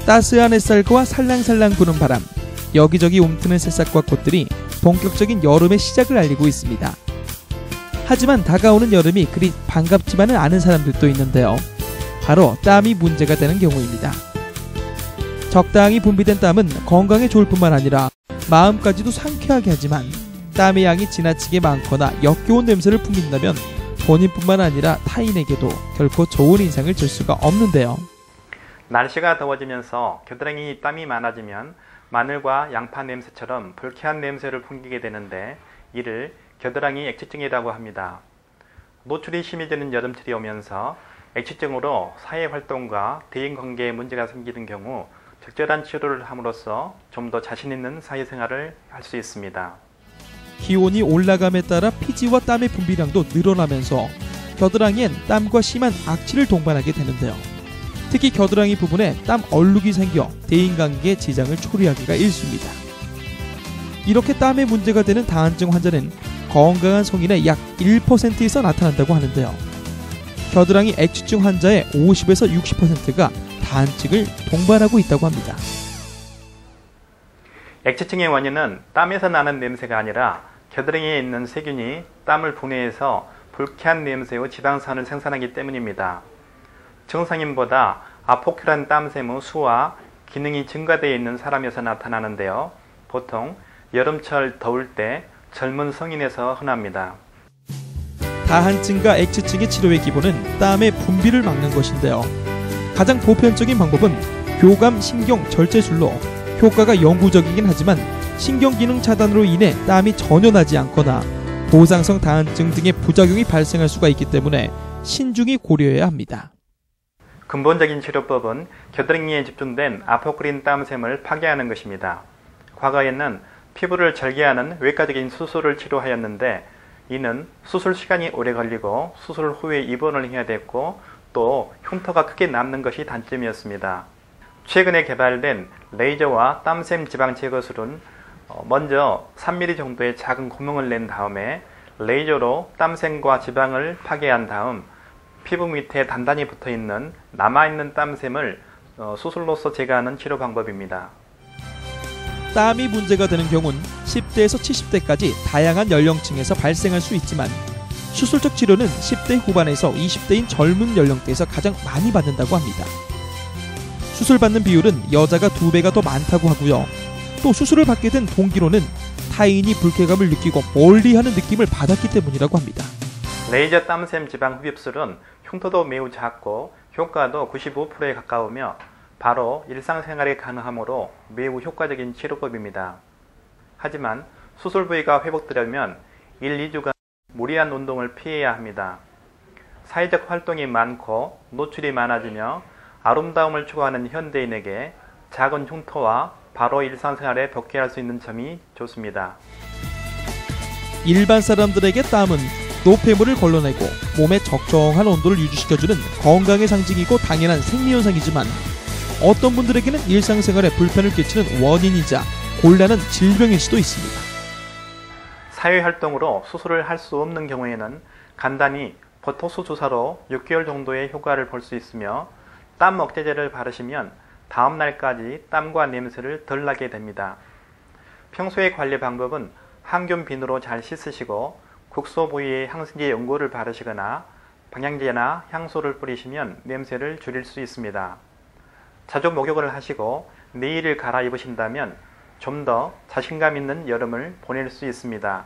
따스한 햇살과 살랑살랑 부는 바람, 여기저기 움트는 새싹과 꽃들이 본격적인 여름의 시작을 알리고 있습니다. 하지만 다가오는 여름이 그리 반갑지만은 않은 사람들도 있는데요. 바로 땀이 문제가 되는 경우입니다. 적당히 분비된 땀은 건강에 좋을 뿐만 아니라 마음까지도 상쾌하게 하지만 땀의 양이 지나치게 많거나 역겨운 냄새를 풍긴다면 본인뿐만 아니라 타인에게도 결코 좋은 인상을 줄 수가 없는데요. 날씨가 더워지면서 겨드랑이 땀이 많아지면 마늘과 양파 냄새처럼 불쾌한 냄새를 풍기게 되는데 이를 겨드랑이 액취증이라고 합니다. 노출이 심해지는 여름철이 오면서 액취증으로 사회활동과 대인관계에 문제가 생기는 경우 적절한 치료를 함으로써 좀 더 자신 있는 사회생활을 할 수 있습니다. 기온이 올라감에 따라 피지와 땀의 분비량도 늘어나면서 겨드랑이엔 땀과 심한 악취를 동반하게 되는데요. 특히 겨드랑이 부분에 땀 얼룩이 생겨 대인관계에 지장을 초래하기가 일쑤입니다. 이렇게 땀에 문제가 되는 다한증 환자는 건강한 성인의 약 1%에서 나타난다고 하는데요. 겨드랑이 액취증 환자의 50에서 60%가 다한증을 동반하고 있다고 합니다. 액취증의 원인은 땀에서 나는 냄새가 아니라 겨드랑이에 있는 세균이 땀을 분해해서 불쾌한 냄새의 지방산을 생산하기 때문입니다. 정상인보다 아포큐란 땀샘의 수와 기능이 증가되어 있는 사람에서 나타나는데요. 보통 여름철 더울 때 젊은 성인에서 흔합니다. 다한증과 액취증의 치료의 기본은 땀의 분비를 막는 것인데요. 가장 보편적인 방법은 교감 신경 절제술로 효과가 영구적이긴 하지만 신경기능 차단으로 인해 땀이 전혀 나지 않거나 보상성 다한증 등의 부작용이 발생할 수가 있기 때문에 신중히 고려해야 합니다. 근본적인 치료법은 겨드랑이에 집중된 아포크린 땀샘을 파괴하는 것입니다. 과거에는 피부를 절개하는 외과적인 수술을 치료하였는데 이는 수술 시간이 오래 걸리고 수술 후에 입원을 해야 됐고 또 흉터가 크게 남는 것이 단점이었습니다. 최근에 개발된 레이저와 땀샘 지방 제거술은 먼저 3mm 정도의 작은 구멍을 낸 다음에 레이저로 땀샘과 지방을 파괴한 다음 피부 밑에 단단히 붙어있는 남아있는 땀샘을 수술로서 제거하는 치료 방법입니다. 땀이 문제가 되는 경우는 10대에서 70대까지 다양한 연령층에서 발생할 수 있지만 수술적 치료는 10대 후반에서 20대인 젊은 연령대에서 가장 많이 받는다고 합니다. 수술받는 비율은 여자가 2배가 더 많다고 하고요. 또 수술을 받게 된 동기로는 타인이 불쾌감을 느끼고 멀리하는 느낌을 받았기 때문이라고 합니다. 레이저 땀샘 지방 흡입술은 흉터도 매우 작고 효과도 95%에 가까우며 바로 일상생활에 가능하므로 매우 효과적인 치료법입니다. 하지만 수술 부위가 회복되려면 1, 2주간 무리한 운동을 피해야 합니다. 사회적 활동이 많고 노출이 많아지며 아름다움을 추구하는 현대인에게 작은 흉터와 바로 일상생활에 복귀할 수 있는 점이 좋습니다. 일반 사람들에게 땀은 노폐물을 걸러내고 몸에 적정한 온도를 유지시켜주는 건강의 상징이고 당연한 생리현상이지만 어떤 분들에게는 일상생활에 불편을 끼치는 원인이자 곤란한 질병일 수도 있습니다. 사회활동으로 수술을 할 수 없는 경우에는 간단히 보톡스 주사로 6개월 정도의 효과를 볼 수 있으며 땀 억제제를 바르시면 다음 날까지 땀과 냄새를 덜 나게 됩니다. 평소의 관리 방법은 항균 비누로 잘 씻으시고 국소 부위에 항생제 연고를 바르시거나 방향제나 향수를 뿌리시면 냄새를 줄일 수 있습니다. 자주 목욕을 하시고 내일을 갈아입으신다면 좀 더 자신감 있는 여름을 보낼 수 있습니다.